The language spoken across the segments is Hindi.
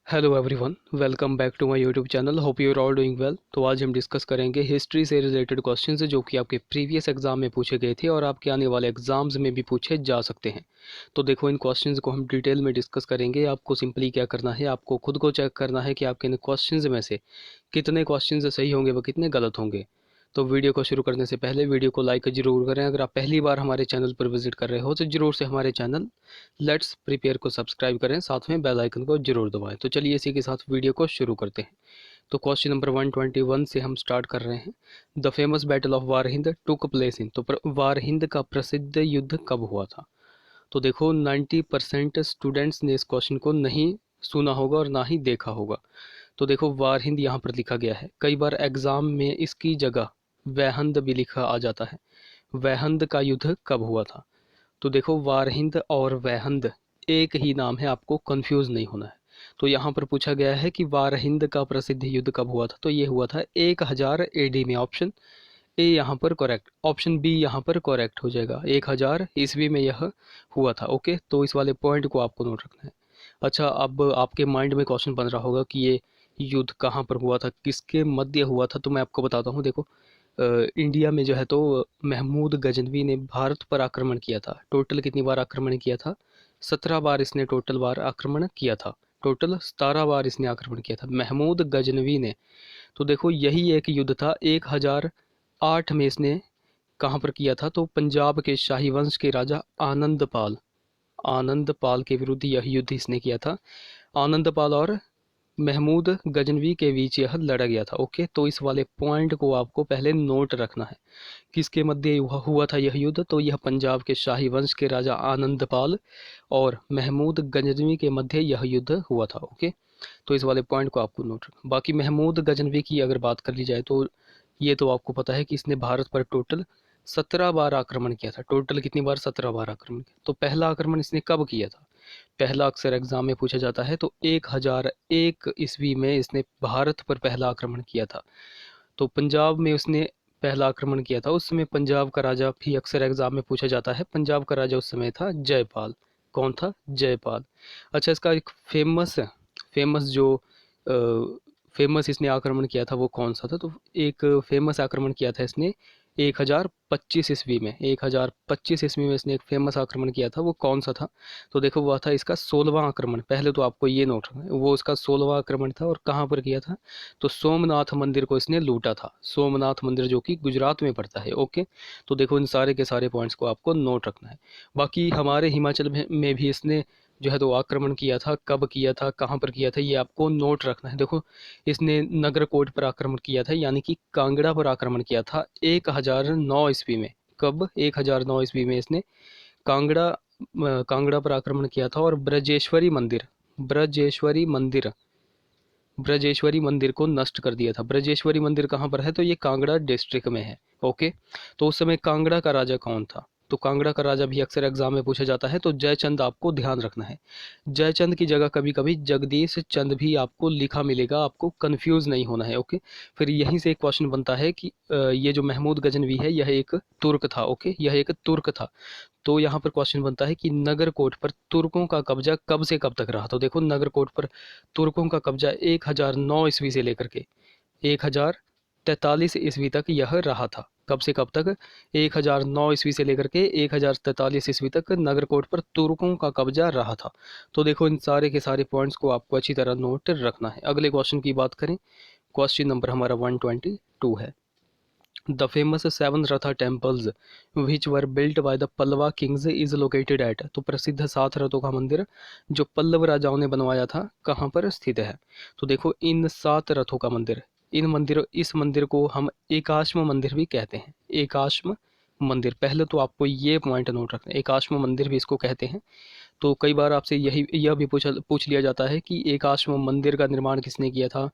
Hello everyone, welcome back to my YouTube channel. Hope you are all doing well. तो आज हम डिस्कस करेंगे हिस्ट्री से रिलेटेड क्वेश्चंस जो कि आपके प्रीवियस एग्जाम में पूछे गए थे और आपके आने वाले एग्जाम्स में भी पूछे जा सकते हैं। तो देखो, इन क्वेश्चंस को हम डिटेल में डिस्कस करेंगे। आपको सिंपली क्या करना है, आपको खुद को चेक करना है कि आपके इन क्वेश्चंस में से कितने क्वेश्चंस सही होंगे व कितने गलत होंगे। तो वीडियो को शुरू करने से पहले वीडियो को लाइक जरूर करें। अगर आप पहली बार हमारे चैनल पर विजिट कर रहे हो तो जरूर से हमारे चैनल लेट्स प्रिपेयर को सब्सक्राइब करें, साथ में बेल आइकन को जरूर दबाएं। तो चलिए इसी के साथ वीडियो को शुरू करते हैं। तो क्वेश्चन नंबर 121 से हम स्टार्ट कर रहे हैं। The famous battle of war Hind took place in. तो वार हिंद का प्रसिद्ध युद्ध कब हुआ था? तो देखो, 90% स्टूडेंट्स ने इस क्वेश्चन को नहीं सुना होगा और ना ही देखा होगा। तो देखो, वार हिंद यहाँ पर लिखा गया है। कई बार एग्जाम में इसकी जगह वहंद भी लिखा आ जाता है। वहंद का युद्ध कब हुआ था? तो देखो, वारहिंद और वहंद एक ही नाम है, आपको कंफ्यूज नहीं होना है। तो यहाँ पर पूछा गया है कि वारहिंद का प्रसिद्ध युद्ध कब हुआ था? तो ये हुआ था 1000 एडी में। ऑप्शन ए यहाँ पर करेक्ट, ऑप्शन बी यहाँ पर करेक्ट हो जाएगा। 1000 ईस्वी में यह हुआ था। ओके, तो इस वाले पॉइंट को आपको नोट रखना है। अच्छा, अब आपके माइंड में क्वेश्चन बन रहा होगा कि ये युद्ध कहाँ पर हुआ था, किसके मध्य हुआ था। तो मैं आपको बताता हूँ। देखो, इंडिया में जो है तो महमूद गजनवी ने भारत पर आक्रमण किया था। टोटल कितनी बार आक्रमण किया था? 17 बार इसने टोटल बार आक्रमण किया था। टोटल 17 बार इसने आक्रमण किया था महमूद गजनवी ने। तो देखो, यही एक युद्ध था 1008 में इसने कहाँ पर किया था? तो पंजाब के शाही वंश के राजा आनंदपाल के विरुद्ध यह युद्ध इसने किया था। आनंदपाल और महमूद गजनवी के बीच यह लड़ा गया था। ओके, तो इस वाले पॉइंट को आपको पहले नोट रखना है। किसके मध्य हुआ था यह युद्ध? तो यह पंजाब के शाही वंश के राजा आनंदपाल और महमूद गजनवी के मध्य यह युद्ध हुआ था। ओके, तो इस वाले पॉइंट को आपको नोट रखना। बाकी महमूद गजनवी की अगर बात कर ली जाए तो ये तो आपको पता है कि इसने भारत पर टोटल 17 बार आक्रमण किया था। टोटल कितनी बार? 17 बार आक्रमण किया। तो पहला आक्रमण इसने कब किया था? पहला अक्सर एग्जाम में पूछा जाता है। तो 1001 ईस्वी में इसने भारत पर पहला आक्रमण किया था। तो पंजाब में उसने पहला आक्रमण किया था। उस समय पंजाब का राजा भी अक्सर एग्जाम में पूछा जाता है। पंजाब का राजा उस समय था जयपाल। कौन था? जयपाल। अच्छा, इसका एक फेमस जो फेमस इसने आक्रमण किया था वो कौन सा था? तो एक फेमस आक्रमण किया था इसने 1025 ईस्वी में। 1025 ईस्वी में इसने एक फेमस आक्रमण किया था। वो कौन सा था? तो देखो, वह था इसका 16वां आक्रमण। पहले तो आपको ये नोट रखना है, वो इसका 16वां आक्रमण था। और कहाँ पर किया था? तो सोमनाथ मंदिर को इसने लूटा था। सोमनाथ मंदिर जो कि गुजरात में पड़ता है। ओके, तो देखो, इन सारे के सारे पॉइंट्स को आपको नोट रखना है। बाकी हमारे हिमाचल में भी इसने जो है तो आक्रमण किया था। कब किया था, कहाँ पर किया था, ये आपको नोट रखना है। देखो, इसने नगरकोट पर आक्रमण किया था, यानी कि कांगड़ा पर आक्रमण किया था 1009 ईस्वी में। कब? 1009 ईस्वी में इसने कांगड़ा पर आक्रमण किया था। और ब्रजेश्वरी मंदिर को नष्ट कर दिया था। ब्रजेश्वरी मंदिर कहाँ पर है? तो ये कांगड़ा डिस्ट्रिक्ट में है। ओके, तो उस समय कांगड़ा का राजा कौन था? तो कांगड़ा का राजा भी अक्सर एग्जाम में पूछा जाता है। तो जयचंद आपको ध्यान रखना है। जयचंद की जगह कभी कभी जगदीश चंद भी आपको लिखा मिलेगा, आपको कंफ्यूज नहीं होना है। ओके, फिर यहीं से एक क्वेश्चन बनता है कि ये जो महमूद गजनवी है यह एक तुर्क था। ओके, यह एक तुर्क था। तो यहाँ पर क्वेश्चन बनता है कि नगरकोट पर तुर्कों का कब्जा कब से कब तक रहा? तो देखो, नगरकोट पर तुर्कों का कब्जा 1009 ईस्वी से लेकर के 1043 ईस्वी तक यह रहा था। कब से कब तक? 1009 ईस्वी से लेकर के 1043 ईस्वी तक नगरकोट पर तुर्कों का कब्जा रहा था। तो देखो, इन सारे के सारे पॉइंट्स को आपको अच्छी तरह नोट रखना है। अगले क्वेश्चन की बात करें, क्वेश्चन नंबर हमारा 122 है। The famous seven Ratha temples which were built by the Pallava kings is located at। तो प्रसिद्ध 7 रथों का मंदिर जो पल्लव राजाओं ने बनवाया था कहाँ पर स्थित है? तो देखो, इन 7 रथों का मंदिर, इस मंदिर को हम एकाश्म मंदिर भी कहते हैं। एकाश्म मंदिर, पहले तो आपको ये पॉइंट नोट रखना है, एकाश्म मंदिर भी इसको कहते हैं। तो कई बार आपसे यह भी पूछ लिया जाता है कि एकाश्म मंदिर का निर्माण किसने किया था।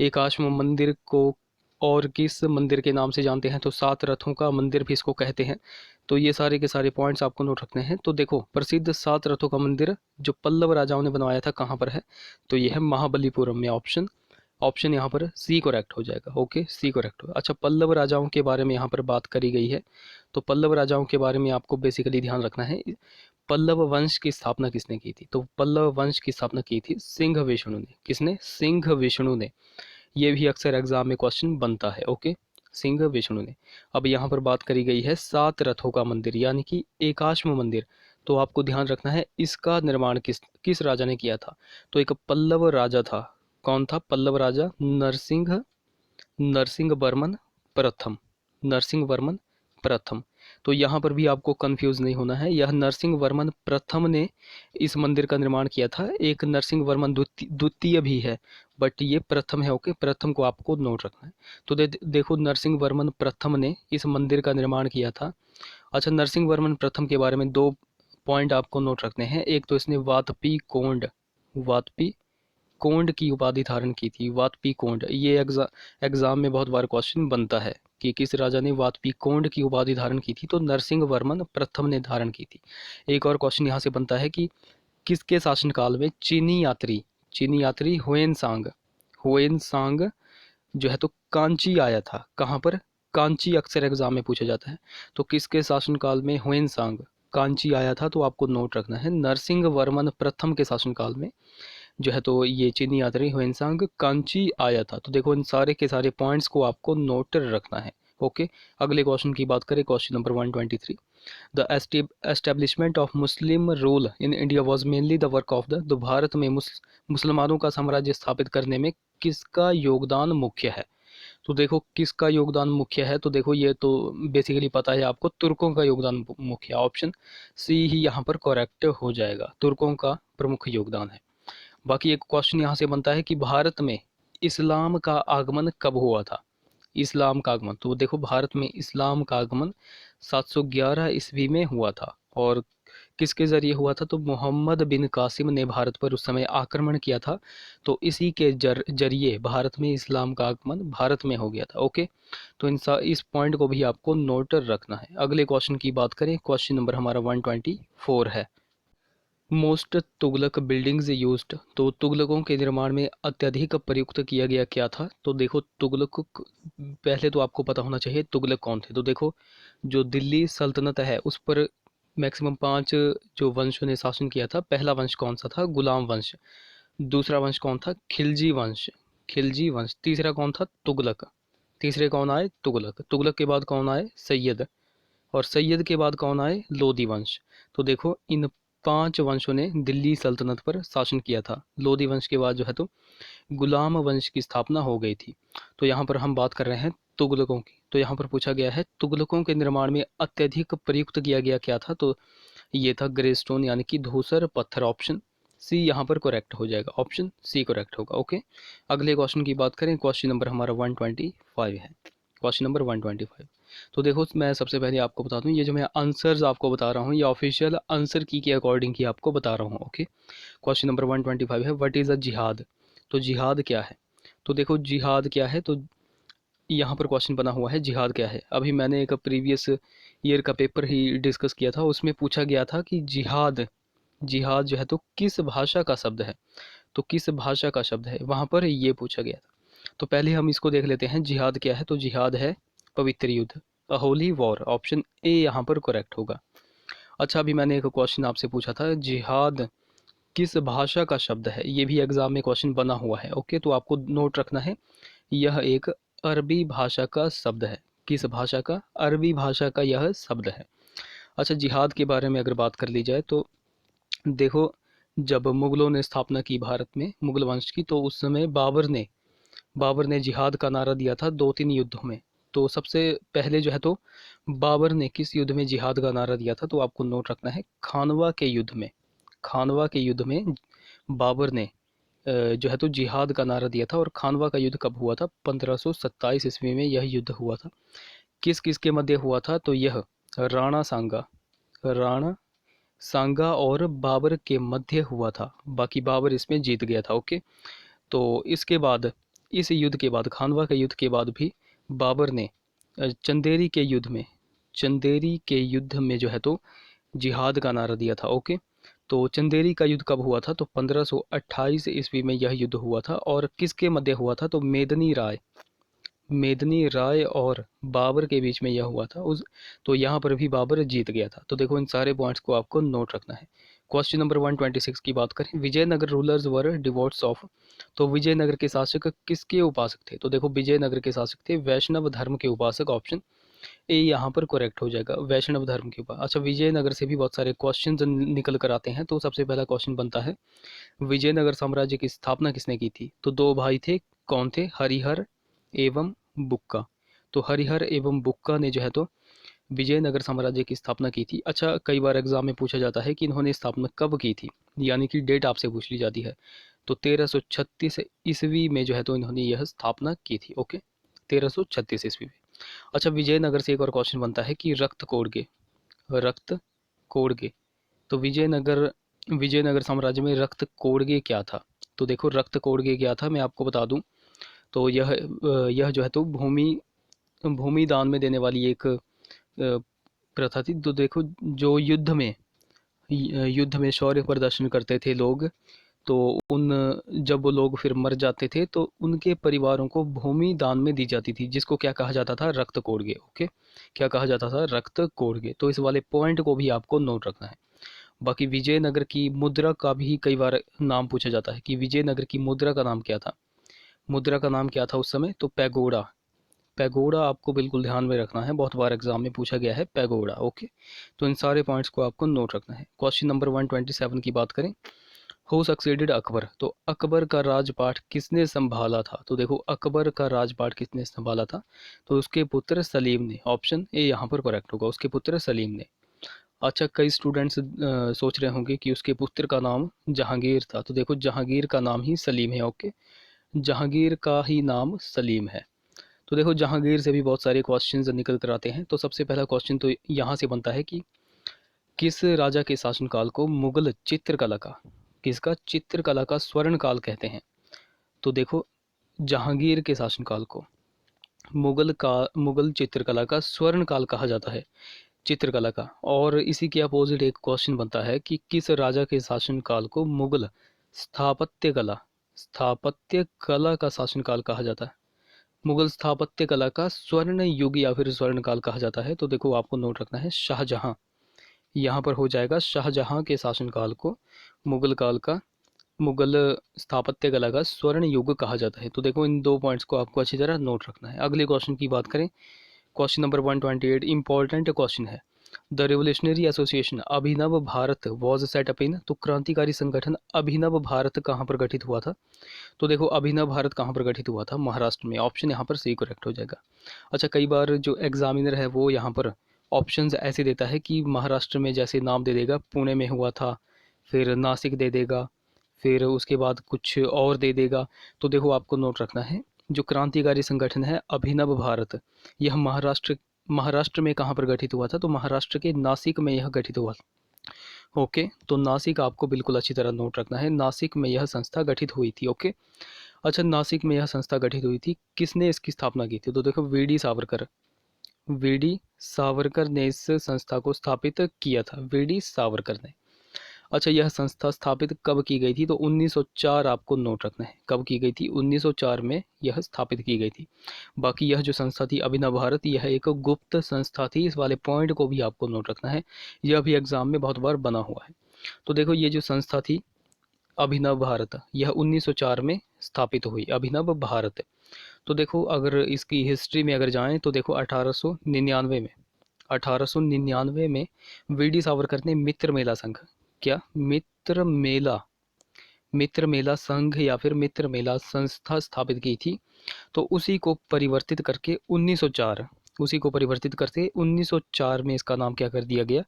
एकाश्म मंदिर को और किस मंदिर के नाम से जानते हैं? तो 7 रथों का मंदिर भी इसको कहते हैं। तो ये सारे के सारे पॉइंट्स आपको नोट रखने हैं। तो देखो, प्रसिद्ध 7 रथों का मंदिर जो पल्लव राजाओं ने बनवाया था कहाँ पर है? तो ये है महाबलीपुरम में। ऑप्शन यहाँ पर सी करेक्ट हो जाएगा। ओके, सी करेक्ट हो। अच्छा, पल्लव राजाओं के बारे में यहाँ पर बात करी गई है। तो पल्लव राजाओं के बारे में आपको बेसिकली ध्यान रखना है। पल्लव वंश की स्थापना किसने की थी? तो पल्लव वंश की स्थापना की थी सिंह विष्णु ने। किसने? सिंह विष्णु ने। ये भी अक्सर एग्जाम में क्वेश्चन बनता है। ओके, सिंह विष्णु ने। अब यहाँ पर बात करी गई है 7 रथों का मंदिर यानी कि एकाश्म मंदिर। तो आपको ध्यान रखना है इसका निर्माण किस किस राजा ने किया था? तो एक पल्लव राजा था। कौन था पल्लव राजा? नरसिंह नरसिंह वर्मन प्रथम। नरसिंह वर्मन प्रथम। तो यहाँ पर भी आपको कंफ्यूज नहीं होना है, यह नरसिंह वर्मन प्रथम ने इस मंदिर का निर्माण किया था। एक नरसिंह वर्मन द्वितीय भी है, बट ये प्रथम है। ओके, प्रथम को आपको नोट रखना है। तो देखो नरसिंह वर्मन प्रथम ने इस मंदिर का निर्माण किया था। अच्छा, नरसिंह वर्मन प्रथम के बारे में 2 पॉइंट आपको नोट रखने हैं। एक तो इसने वातपी कोंड वातपी कोंड की उपाधि धारण की थी। वातपी कोंड, ये एग्जाम में बहुत बार क्वेश्चन बनता है कि किस राजा ने वातपी कोंड की उपाधि धारण की थी? तो नरसिंह वर्मन प्रथम ने धारण की थी। एक और क्वेश्चन यहाँ से बनता है कि किसके शासनकाल में चीनी यात्री हुएनसांग जो है तो कांची आया था? कहाँ पर? कांची अक्सर एग्जाम में पूछा जाता है। तो किसके शासनकाल में हुएनसांग कांची आया था? तो आपको नोट रखना है नरसिंह वर्मन प्रथम के शासनकाल में जो है तो ये चीनी यात्री ह्वेनसांग कांची आया था। तो देखो इन सारे के सारे पॉइंट्स को आपको नोट रखना है। ओके, अगले क्वेश्चन की बात करें, question number 123। The establishment of Muslim rule in India was mainly the work of the. तो भारत में मुसलमानों का साम्राज्य स्थापित करने में किसका योगदान मुख्य है? तो देखो किसका योगदान मुख्य है, तो देखो ये तो बेसिकली पता है आपको, तुर्कों का योगदान मुख्य है। ऑप्शन सी ही यहाँ पर करेक्ट हो जाएगा, तुर्कों का प्रमुख योगदान है। बाकी एक क्वेश्चन यहाँ से बनता है कि भारत में इस्लाम का आगमन कब हुआ था? इस्लाम का आगमन, तो देखो भारत में इस्लाम का आगमन 711 ईस्वी में हुआ था। और किसके जरिए हुआ था? तो मोहम्मद बिन कासिम ने भारत पर उस समय आक्रमण किया था। तो इसी के जरिए भारत में इस्लाम का आगमन भारत में हो गया था। ओके, तो इस पॉइंट को भी आपको नोट रखना है। अगले क्वेश्चन की बात करें, क्वेश्चन नंबर हमारा 124 है। Most Tughlaq buildings used. तो तुगलकों के निर्माण में अत्यधिक प्रयुक्त किया गया क्या था? तो देखो तुगलक, पहले तो आपको पता होना चाहिए तुगलक कौन थे। तो देखो जो दिल्ली सल्तनत है उस पर मैक्सिमम 5 जो वंशों ने शासन किया था। पहला वंश कौन सा था? गुलाम वंश। दूसरा वंश कौन था? खिलजी वंश। तीसरा कौन था? तुगलक। तीसरे कौन आए? तुगलक। तुगलक के बाद कौन आए? सैयद। और सैयद के बाद कौन आए? लोदी वंश। तो देखो इन 5 वंशों ने दिल्ली सल्तनत पर शासन किया था। लोदी वंश के बाद जो है तो गुलाम वंश की स्थापना हो गई थी। तो यहाँ पर हम बात कर रहे हैं तुगलकों की। तो यहाँ पर पूछा गया है तुगलकों के निर्माण में अत्यधिक प्रयुक्त किया गया क्या था? तो ये था ग्रे स्टोन यानी कि धूसर पत्थर। ऑप्शन सी यहाँ पर करेक्ट हो जाएगा, ऑप्शन सी करेक्ट होगा। ओके, अगले क्वेश्चन की बात करें, क्वेश्चन नंबर हमारा 125 है। Question number 125। तो देखो मैं सबसे पहले आपको बता दूं, ये जो मैं आंसर्स आपको बता रहा हूँ ये ऑफिशियल आंसर की के अकॉर्डिंग ही आपको बता रहा हूँ। ओके, क्वेश्चन नंबर 125 है, व्हाट इज़ अ जिहाद? तो जिहाद क्या है? तो देखो जिहाद क्या है, तो यहाँ पर क्वेश्चन बना हुआ है जिहाद क्या है। अभी मैंने एक प्रीवियस ईयर का पेपर ही डिस्कस किया था, उसमें पूछा गया था कि जिहाद जिहाद जो है तो किस भाषा का शब्द है? तो किस भाषा का शब्द है, वहाँ पर ये पूछा गया था। तो पहले हम इसको देख लेते हैं जिहाद क्या है। तो जिहाद है पवित्र युद्ध, अ होली वॉर। ऑप्शन ए यहाँ पर करेक्ट होगा। अच्छा, अभी मैंने एक क्वेश्चन आपसे पूछा था जिहाद किस भाषा का शब्द है, ये भी एग्जाम में क्वेश्चन बना हुआ है। ओके, तो आपको नोट रखना है यह एक अरबी भाषा का शब्द है। किस भाषा का? अरबी भाषा का यह शब्द है। अच्छा, जिहाद के बारे में अगर बात कर ली जाए तो देखो जब मुगलों ने स्थापना की भारत में मुगल वंश की, तो उस समय बाबर ने जिहाद का नारा दिया था 2-3 युद्धों में। तो सबसे पहले जो है तो बाबर ने किस युद्ध में जिहाद का नारा दिया था? तो आपको नोट रखना है खानवा के युद्ध में। खानवा के युद्ध में बाबर ने जो है तो जिहाद का नारा दिया था। और खानवा का युद्ध कब हुआ था? 1527 ईस्वी में यह युद्ध हुआ था। किस किस के मध्य हुआ था? तो यह राणा सांगा और बाबर के मध्य हुआ था। बाकी बाबर इसमें जीत गया था। ओके, तो इसके बाद इस युद्ध के बाद खानवा के युद्ध के बाद भी बाबर ने चंदेरी के युद्ध में जो है तो जिहाद का नारा दिया था। ओके, तो चंदेरी का युद्ध कब हुआ था? तो 1528 ईस्वी में यह युद्ध हुआ था। और किसके मध्य हुआ था? तो मेदिनी राय और बाबर के बीच में यह हुआ था उस, तो यहाँ पर भी बाबर जीत गया था। तो देखो इन सारे पॉइंट्स को आपको नोट रखना है। क्वेश्चन नंबर 126 की बात करें, Vijayanagara rulers were devotees of, तो विजयनगर के शासक किसके उपासक थे? तो देखो विजयनगर के शासक थे वैष्णव धर्म के उपासक, ऑप्शन ए यहाँ पर करेक्ट हो जाएगा, वैष्णव धर्म के उपासक। अच्छा, विजयनगर से भी बहुत सारे क्वेश्चन निकल कर आते हैं, तो सबसे पहला क्वेश्चन बनता है विजयनगर साम्राज्य की स्थापना किसने की थी? तो दो भाई थे, कौन थे? हरिहर एवं बुक्का। तो हरिहर एवं बुक्का ने जो है तो विजयनगर साम्राज्य की स्थापना की थी। अच्छा, कई बार एग्जाम में पूछा जाता है कि इन्होंने स्थापना कब की थी, यानी कि डेट आपसे पूछ ली जाती है। तो 1336 ईस्वी में जो है तो इन्होंने यह स्थापना की थी। ओके, 1336 ईस्वी में। अच्छा, विजयनगर से एक और क्वेश्चन बनता है कि रक्त कोड़गे, रक्त कोड़गे, तो विजयनगर साम्राज्य में रक्त कोड़गे क्या था? तो देखो रक्त कोड़गे क्या था, मैं आपको बता दूं। तो यह जो है तो भूमि भूमि दान में देने वाली एक प्रथा थी। तो देखो जो युद्ध में शौर्य प्रदर्शन करते थे लोग, तो जब वो लोग फिर मर जाते थे तो उनके परिवारों को भूमि दान में दी जाती थी, जिसको क्या कहा जाता था? रक्त कोड़गे। ओके, क्या कहा जाता था? रक्त कोड़गे। तो इस वाले पॉइंट को भी आपको नोट रखना है। बाकी विजयनगर की मुद्रा का भी कई बार नाम पूछा जाता है कि विजयनगर की मुद्रा का नाम क्या था? मुद्रा का नाम क्या था उस समय? तो पैगोडा। पैगोडा आपको बिल्कुल ध्यान में रखना है, बहुत बार एग्जाम में पूछा गया है पैगोडा। ओके, तो इन सारे पॉइंट्स को आपको नोट रखना है। क्वेश्चन नंबर 127 की बात करें, हु सक्सीडेड अकबर, तो अकबर का राजपाट किसने संभाला था? तो देखो अकबर का राजपाट किसने संभाला था? तो उसके पुत्र सलीम ने, ऑप्शन ए यहाँ पर करेक्ट होगा, उसके पुत्र सलीम ने। अच्छा, कई स्टूडेंट्स सोच रहे होंगे कि उसके पुत्र का नाम जहांगीर था, तो देखो जहांगीर का नाम ही सलीम है। ओके, जहांगीर का ही नाम सलीम है। तो देखो जहांगीर से भी बहुत सारे क्वेश्चंस निकल कर आते हैं। तो सबसे पहला क्वेश्चन तो यहाँ से बनता है कि किस राजा के शासनकाल को मुगल चित्रकला का, किसका चित्रकला का स्वर्ण काल कहते हैं? तो देखो जहांगीर के शासनकाल को मुगल चित्रकला का स्वर्ण काल कहा जाता है, चित्रकला का। और इसी के अपोजिट एक क्वेश्चन बनता है कि किस राजा के शासनकाल को मुगल स्थापत्य कला का शासनकाल कहा जाता है? मुगल स्थापत्य कला का स्वर्ण युग या फिर स्वर्ण काल कहा जाता है। तो देखो आपको नोट रखना है शाहजहां, यहाँ पर हो जाएगा शाहजहां के शासनकाल को मुगल स्थापत्य कला का स्वर्ण युग कहा जाता है। तो देखो इन दो पॉइंट्स को आपको अच्छी तरह नोट रखना है। अगले क्वेश्चन की बात करें, क्वेश्चन नंबर 128 इंपॉर्टेंट क्वेश्चन है। The revolutionary association Abhinav Bharat was set up in, तो क्रांतिकारी संगठन अभिनव भारत कहाँ पर गठित हुआ था? तो देखो अभिनव भारत कहाँ पर गठित हुआ था? महाराष्ट्र में, ऑप्शन यहाँ पर सी करेक्ट हो जाएगा। अच्छा, कई बार जो एग्जामिनर है वो यहाँ पर ऑप्शंस ऐसे देता है कि महाराष्ट्र में जैसे नाम दे देगा, पुणे में हुआ था, फिर नासिक दे देगा, फिर उसके बाद कुछ और दे देगा। तो देखो आपको नोट रखना है, जो क्रांतिकारी संगठन है अभिनव भारत, यह महाराष्ट्र में कहाँ पर गठित हुआ था? तो महाराष्ट्र के नासिक में यह गठित हुआ था। ओके, तो नासिक आपको बिल्कुल अच्छी तरह नोट रखना है, नासिक में यह संस्था गठित हुई थी। ओके, अच्छा नासिक में यह संस्था गठित हुई थी, किसने इसकी स्थापना की थी? तो देखो वी डी सावरकर ने इस संस्था को स्थापित किया था, वी डी सावरकर ने। अच्छा, यह संस्था स्थापित कब की गई थी? तो 1904 आपको नोट रखना है, कब की गई थी? 1904 में यह स्थापित की गई थी। बाकी यह जो संस्था थी अभिनव भारत, यह एक गुप्त संस्था थी, इस वाले पॉइंट को भी आपको नोट रखना है, यह भी एग्जाम में बहुत बार बना हुआ है। तो देखो ये जो संस्था थी अभिनव भारत, यह 1904 में स्थापित हुई, अभिनव भारत। तो देखो अगर इसकी हिस्ट्री में अगर जाएं तो देखो 1899 में वी डी सावरकर ने मित्र मेला संघ, क्या मित्र मेला संघ या फिर मित्र मेला संस्था स्थापित की थी। तो उसी को परिवर्तित करके 1904 में इसका नाम क्या कर दिया गया?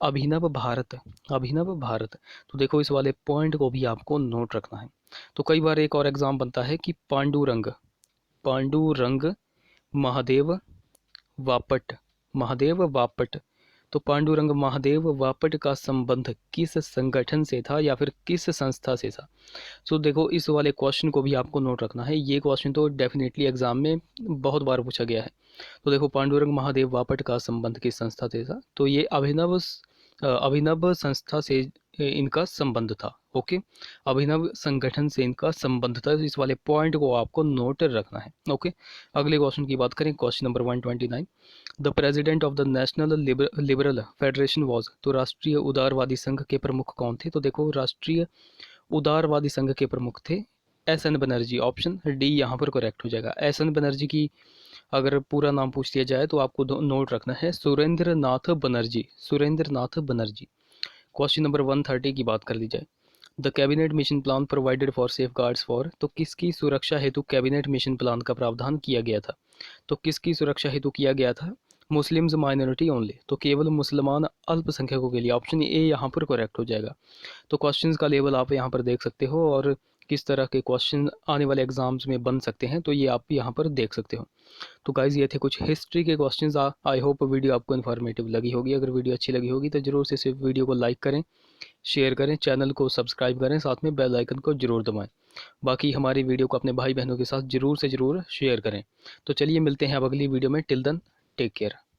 अभिनव भारत, अभिनव भारत। तो देखो इस वाले पॉइंट को भी आपको नोट रखना है। तो कई बार एक और एग्जाम बनता है कि पांडुरंग महादेव वापट, तो पांडुरंग महादेव वापट का संबंध किस संगठन से था या फिर किस संस्था से था? तो देखो इस वाले क्वेश्चन को भी आपको नोट रखना है, ये क्वेश्चन तो डेफिनेटली एग्जाम में बहुत बार पूछा गया है। तो देखो पांडुरंग महादेव वापट का संबंध किस संस्था से था? तो ये अभिनव संस्था से इनका संबंध था। ओके, अभिनव संगठन से इनका संबंध था। इस वाले पॉइंट को आपको नोट रखना है। ओके, अगले क्वेश्चन की बात करें, question number 129। The president of the national liberal federation was, तो राष्ट्रीय उदारवादी संघ के प्रमुख कौन थे? तो देखो, राष्ट्रीय उदारवादी संघ के प्रमुख थे S N Banerjee. Option D यहाँ पर करेक्ट हो जाएगा। एस एन बनर्जी की अगर पूरा नाम पूछ दिया जाए तो आपको नोट रखना है सुरेंद्र नाथ बनर्जी, सुरेंद्र नाथ बनर्जी। क्वेश्चन नंबर 130 की बात कर ली जाए, the cabinet mission plan provided for safe guards for, तो किसकी सुरक्षा हेतु कैबिनेट मिशन प्लान का प्रावधान किया गया था? तो किसकी सुरक्षा हेतु किया गया था? मुस्लिम्स माइनॉरिटी ओनली, तो केवल मुसलमान अल्पसंख्यकों के लिए। ऑप्शन ए यहाँ पर करेक्ट हो जाएगा। तो क्वेश्चंस का लेवल आप यहाँ पर देख सकते हो और किस तरह के क्वेश्चन आने वाले एग्जाम्स में बन सकते हैं, तो ये आप यहाँ पर देख सकते हो। तो गाइज, ये थे कुछ हिस्ट्री के क्वेश्चंस। आई होप वीडियो आपको इन्फॉर्मेटिव लगी होगी। अगर वीडियो अच्छी लगी होगी तो जरूर से इस वीडियो को लाइक करें, शेयर करें, चैनल को सब्सक्राइब करें, साथ में बेल आइकन को जरूर दबाएं। बाकी हमारी वीडियो को अपने भाई बहनों के साथ जरूर से जरूर शेयर करें। तो चलिए मिलते हैं अब अगली वीडियो में। Till then, take care.